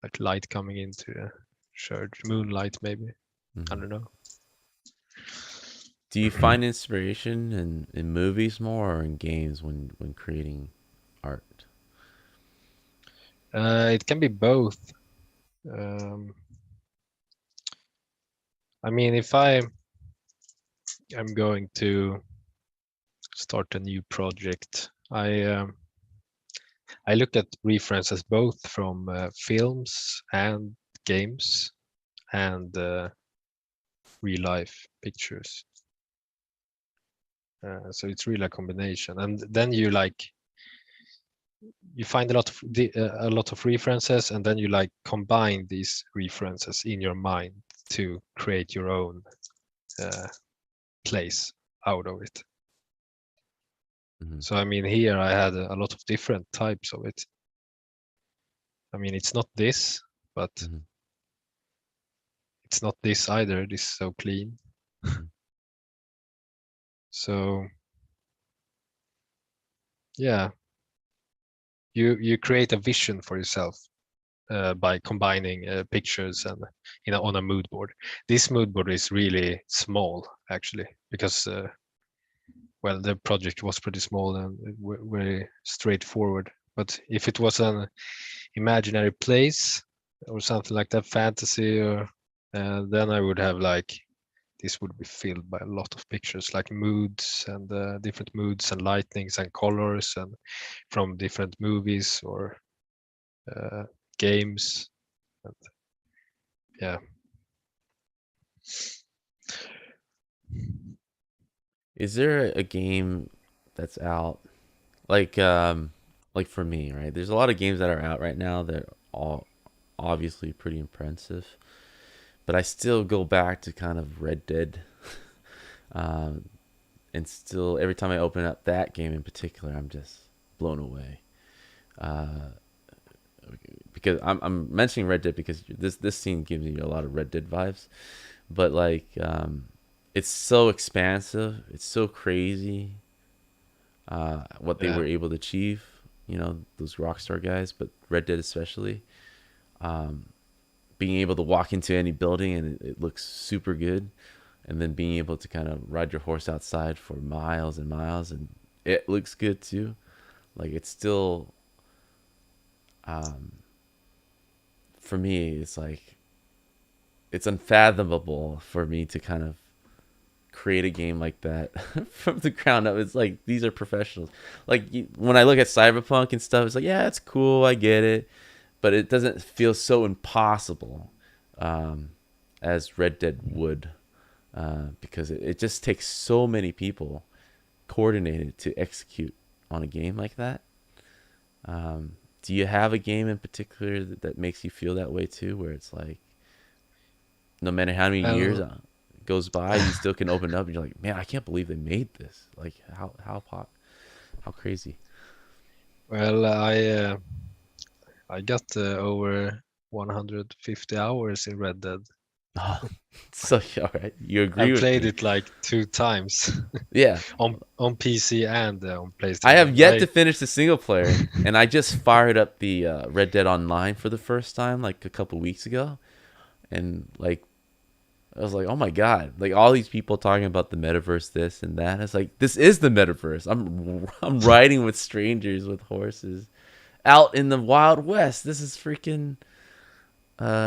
like light coming into a church, moonlight maybe. I
Hmm.
don't know.
Do you find inspiration in movies more or in games when creating art?
It can be both. Um, I mean, if I am going to start a new project, I look at references both from films and games and real life pictures. So it's really a combination, and then you find a lot of references, and then you like combine these references in your mind to create your own uh, place out of it.
Hmm.
So I mean, here I had a lot of different types of it. I mean, it's not this, but
Hmm.
it's not this either. This is so clean.
Hmm.
So yeah, you create a vision for yourself by combining pictures and on a mood board. This mood board is really small actually because well the project was pretty small and very straightforward. But if it was an imaginary place or something like that, fantasy, or then I would have like this would be filled by a lot of pictures like moods and different moods and lightnings and colors and from different movies or uh, games. And yeah.
Is there a game that's out like like for me, right? There's a lot of games that are out right now that are all obviously pretty impressive, but I still go back to kind of Red Dead, um, and still every time I open up that game in particular, I'm just blown away. Uh, because I'm mentioning Red Dead because this scene gives me a lot of Red Dead vibes, but like it's so expansive, it's so crazy, what they
Yeah,
were able to achieve. You know, those Rockstar guys, but Red Dead especially. Um, Being able to walk into any building and it looks super good, and then being able to kind of ride your horse outside for miles and miles and it looks good too. Like it's still, um, for me, it's like it's unfathomable for me to kind of create a game like that from the ground up. It's like these are professionals. Like when I look at Cyberpunk and stuff, it's like yeah, it's cool, I get it, but it doesn't feel so impossible, um, as Red Dead would, because it just takes so many people coordinated to execute on a game like that. Do you have a game in particular that makes you feel that way too, where it's like no matter how many years
well,
goes by, you still can open it up and you're like, man, I can't believe they made this. Like how crazy.
well, I got over 150 hours in Red Dead.
Oh, so all right, you
I
agree with
played
me?
it like 2 times
Yeah,
on PC and on
I have
PlayStation.
yet to finish the single player, and I just fired up the Red Dead Online for the first time like a couple weeks ago, and like I was like, oh my god! Like all these people talking about the metaverse, this and that. It's like this is the metaverse. I'm riding with strangers with horses out in the Wild West. This is freaking.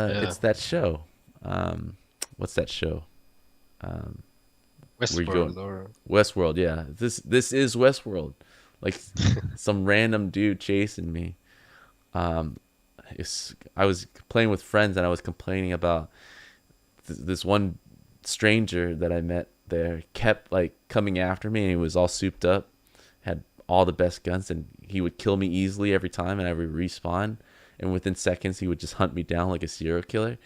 Yeah,
It's that show. Um, what's that show? Um, where you go?
Westworld or
Westworld. Yeah, this is Westworld. Like some random dude chasing me. Um, I was playing with friends and I was complaining about this one stranger that I met there kept like coming after me and he was all souped up, had all the best guns and he would kill me easily every time and I would respawn and within seconds he would just hunt me down like a serial killer.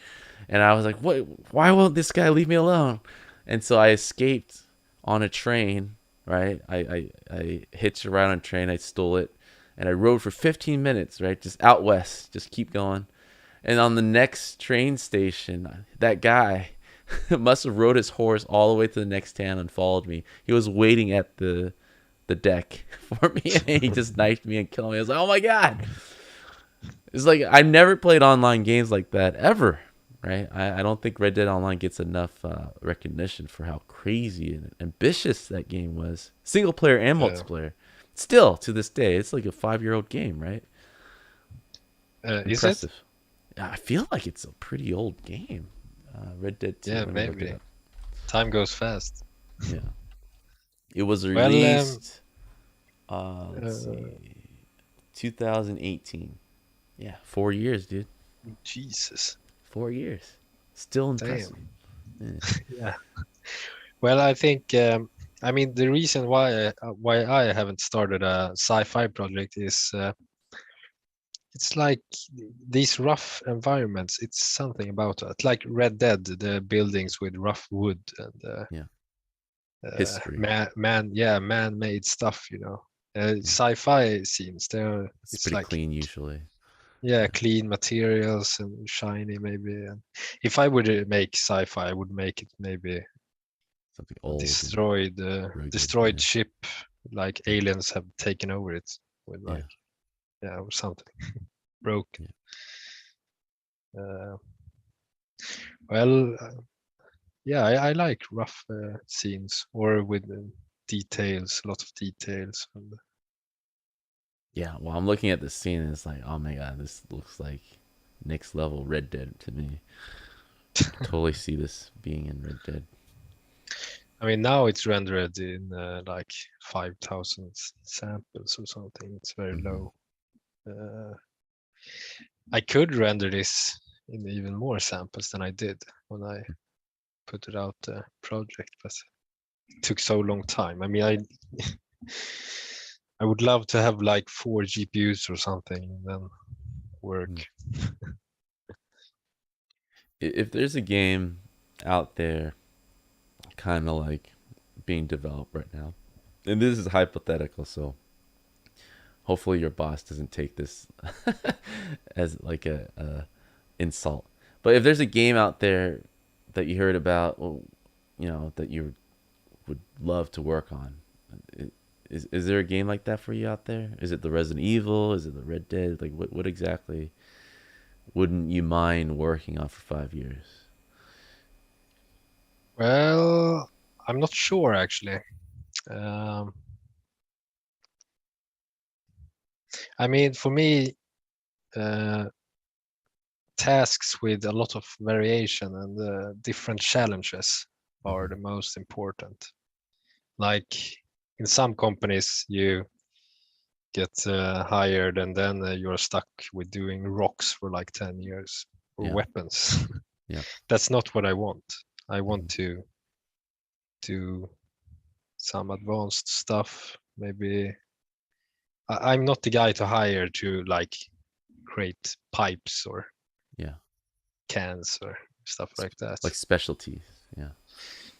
And I was like, "What? Why won't this guy leave me alone?" And so I escaped on a train, right? I hitched a ride on a train, I stole it, and I rode for 15 minutes, right? Just out west, just keep going. And on the next train station, that guy must have rode his horse all the way to the next town and followed me. He was waiting at the deck for me, and he just knifed me and killed me. I was like, oh my god! It's like I never played online games like that ever, right? I don't think Red Dead Online gets enough recognition for how crazy and ambitious that game was, single player and
uh,
multiplayer. Still to this day, it's like a 5-year-old game, right?
is it?
Impressive. I feel like it's a pretty old game. Red Dead 2.
Yeah,
Let me look it
maybe.
up.
Time goes fast.
Yeah. It was
Well,
released, let's
uh,
see, 2018. Yeah, 4 years, dude.
Jesus,
4 years. Still impressive.
damn.
Yeah.
Yeah. Well, I think I mean the reason why I haven't started a sci-fi project is it's like these rough environments. It's something about it. Like Red Dead, the buildings with rough wood and
Yeah. History.
man-made stuff.
Yeah.
Sci-fi scenes.
It's
It's
pretty
like
clean usually.
yeah,
Yeah.
clean materials and shiny maybe. And if I would make sci-fi, I would make it maybe
Something
a
old and rugged.
destroyed
Yeah.
ship, like aliens have taken over it with
Yeah.
like yeah or something broken.
Yeah.
Uh, well, yeah, I like rough scenes or with details, a lot of details. And,
Yeah. Well, I'm looking at this scene and it's like, oh my god, this looks like next level Red Dead to me. Could totally see this being in Red Dead.
I mean, now it's rendered in like 5,000 samples or something. It's very
Hmm.
low. Uh, I could render this in even more samples than I did when I put it out the project, but it took so long time. I mean, I I would love to have like 4 GPUs or something and then work.
Mm. If there's a game out there kind of like being developed right now, and this is hypothetical, so hopefully your boss doesn't take this as like a insult. But if there's a game out there that you heard about, well, you know, that you would love to work on, is there a game like that for you out there? Is it the Resident Evil? Is it the Red Dead? Like what exactly wouldn't you mind working on for 5 years?
Well, I'm not sure actually. Um, I mean, for me, uh, tasks with a lot of variation and different challenges are the most important. Like in some companies, you get hired and then you're stuck with doing rocks for like 10 years or
Yeah.
weapons.
Yeah.
That's not what I want. I want
Mhm.
to do some advanced stuff. Maybe I'm not the guy to hire to like create pipes or
Yeah.
cans or stuff like that.
Like specialties. Yeah.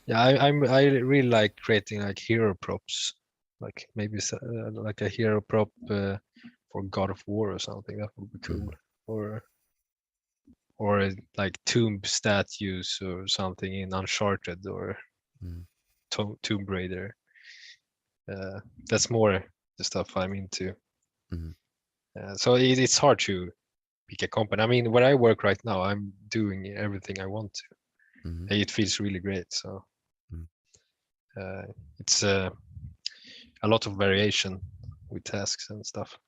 Yeah, I really like creating like hero props, like maybe like a hero prop for God of War or something. That would be cool.
Mhm.
Or like tomb statues or something in Uncharted or
Mhm.
Tomb Raider. That's more the stuff I'm into.
Mhm.
So it's hard to pick a company. I mean, where I work right now, I'm doing everything I want to.
Mhm.
It feels really great. So
Mhm.
uh, it's a lot of variation with tasks and stuff.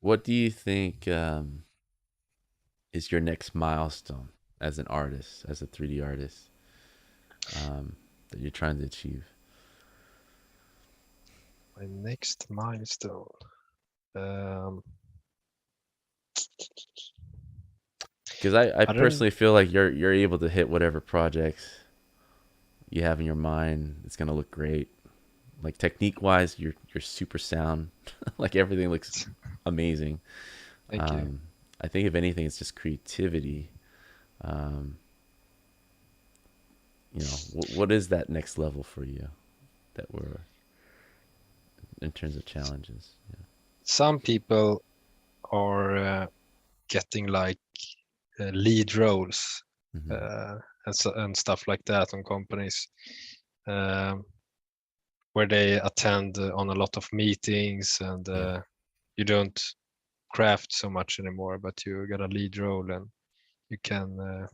What do you think is your next milestone as an artist, as a 3D artist, that you're trying to achieve?
My next milestone. Um,
Because I
I don't.
personally feel like you're able to hit whatever projects you have in your mind. It's gonna look great. Like technique wise, you're super sound. Like everything looks amazing.
Thank you.
I think if anything, it's just creativity. Um, you know, what is that next level for you that we're in terms of challenges? Yeah.
Some people are getting like lead roles
Mm-hmm.
uh, and stuff like that on companies um, where they attend on a lot of meetings and
Yeah.
you don't craft so much anymore, but you get a lead role and you can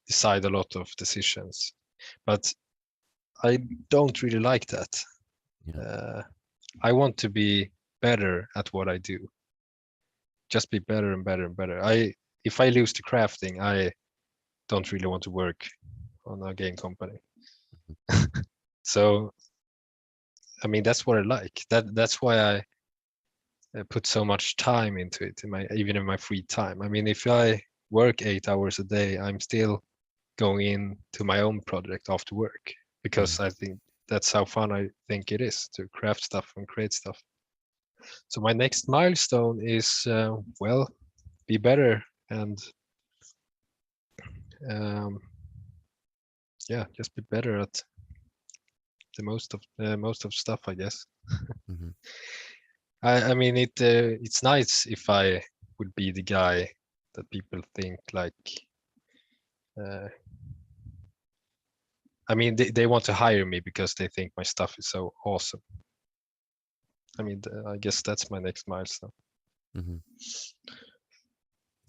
decide a lot of decisions. But I don't really like that.
Yeah.
Uh, I want to be better at what I do. Just be better and better and better. If I lose to crafting, I don't really want to work on a game company. So I mean that's what I like. That's why I put so much time into it in my even in my free time. I mean if I work 8 hours a day, I'm still going in to my own project after work
Mm-hmm.
because I think that's how fun I think it is to craft stuff and create stuff. So my next milestone is well, be better and um, yeah, just be better at the most of stuff, I guess.
Mm-hmm.
I mean it's nice if I would be the guy that people think like. Uh, I mean they want to hire me because they think my stuff is so awesome. I mean I guess that's my next milestone.
Mm-hmm.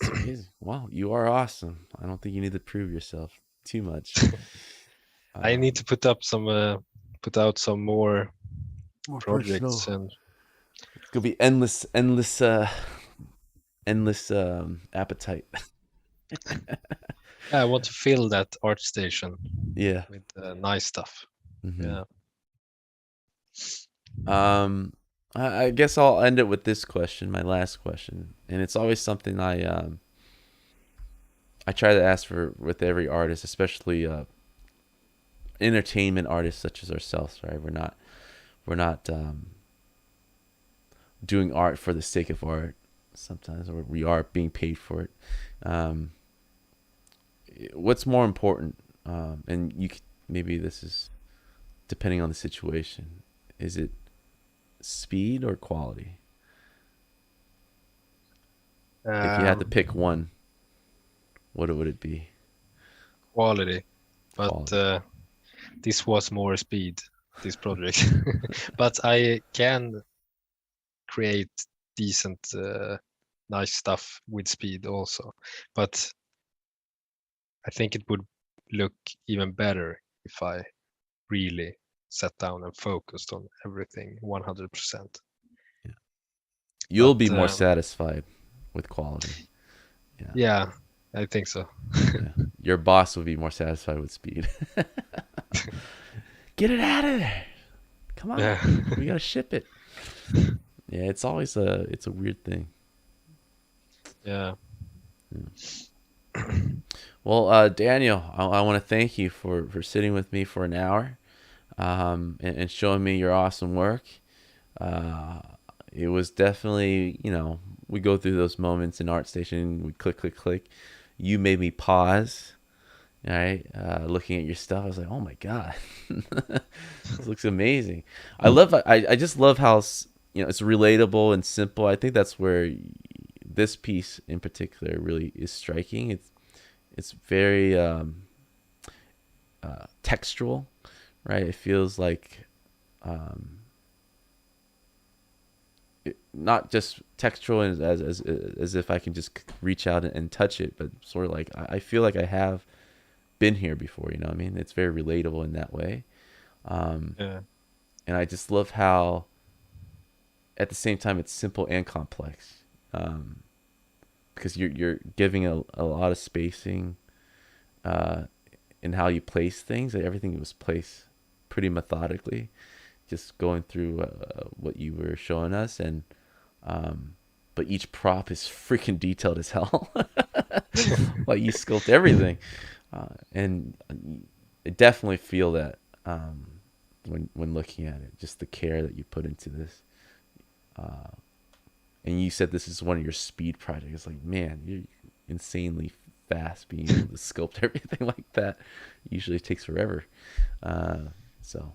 It's amazing. Wow, you are awesome. I don't think you need to prove yourself too much.
I need to put out some more
More
projects
personal.
and
It's gonna be endless appetite.
yeah, I want to fill that art station
Yeah.
with nice stuff.
Hmm.
Yeah.
Um, I guess I'll end it with this question, my last question, and it's always something I try to ask for with every artist, especially entertainment artists such as ourselves, right? We're not doing art for the sake of art sometimes, or we are being paid for it. Um, what's more important? And maybe this is depending on the situation. Is it speed or quality? If you had to
Um,
pick one, what would it be?
Quality, but
Quality.
this was more speed, this project. But I can create decent, nice stuff with speed also. But I think it would look even better if I really sat down and focused on everything 100%.
Yeah. You'll
But
be more satisfied with quality. Yeah.
yeah, I think so.
Yeah. Your boss would be more satisfied with speed. Get it out of there. Come on.
Yeah.
We gotta ship it. Yeah, it's always a weird thing.
Yeah.
Well, Daniel, I want to thank you for sitting with me for an hour, and showing me your awesome work. Uh, it was definitely, we go through those moments in ArtStation. We click, click, click. You made me pause. All right, looking at your stuff, I was like, "Oh my god, this looks amazing." I just love how it's relatable and simple. I think that's where this piece in particular really is striking. It's very textural, right? It feels like not just textural as if I can just reach out and touch it, but sort of like I feel like I have been here before. You know what I mean? It's very relatable in that way.
Yeah.
And I just love how at the same time it's simple and complex, because you're giving a lot of spacing in how you place things. Like everything was placed pretty methodically, just going through what you were showing us. And but each prop is freaking detailed as hell. Like you sculpt everything, and I definitely feel that when looking at it, just the care that you put into this. And you said this is one of your speed projects. It's like, man, you're insanely fast being able to sculpt everything like that. Usually it takes forever. So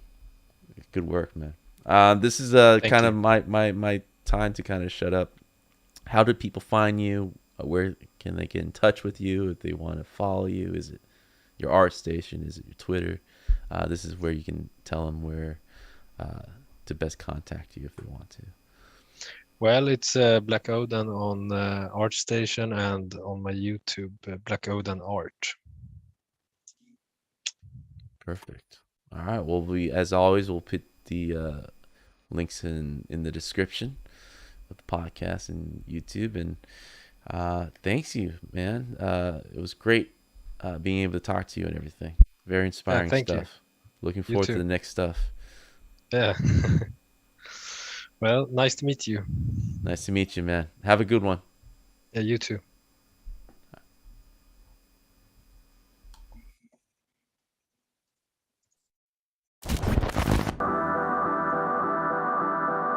good work, man. This is
Thank
kind
you.
of my time to kind of shut up. How do people find you? Where can they get in touch with you if they want to follow you? Is it your ArtStation? Is it your Twitter? This is where you can tell them where to best contact you if they want to.
Well, it's Black Oden on ArtStation and on my YouTube, Black Oden Art.
Perfect. All right. Well, as always, we'll put the links in the description of the podcast and YouTube. And thanks you, man. It was great being able to talk to you and everything. Very inspiring
Thank you.
stuff. Looking
You
forward to
too.
the next stuff.
Yeah. Well, nice to meet you.
Nice to meet you, man. Have a good one.
Yeah, you too.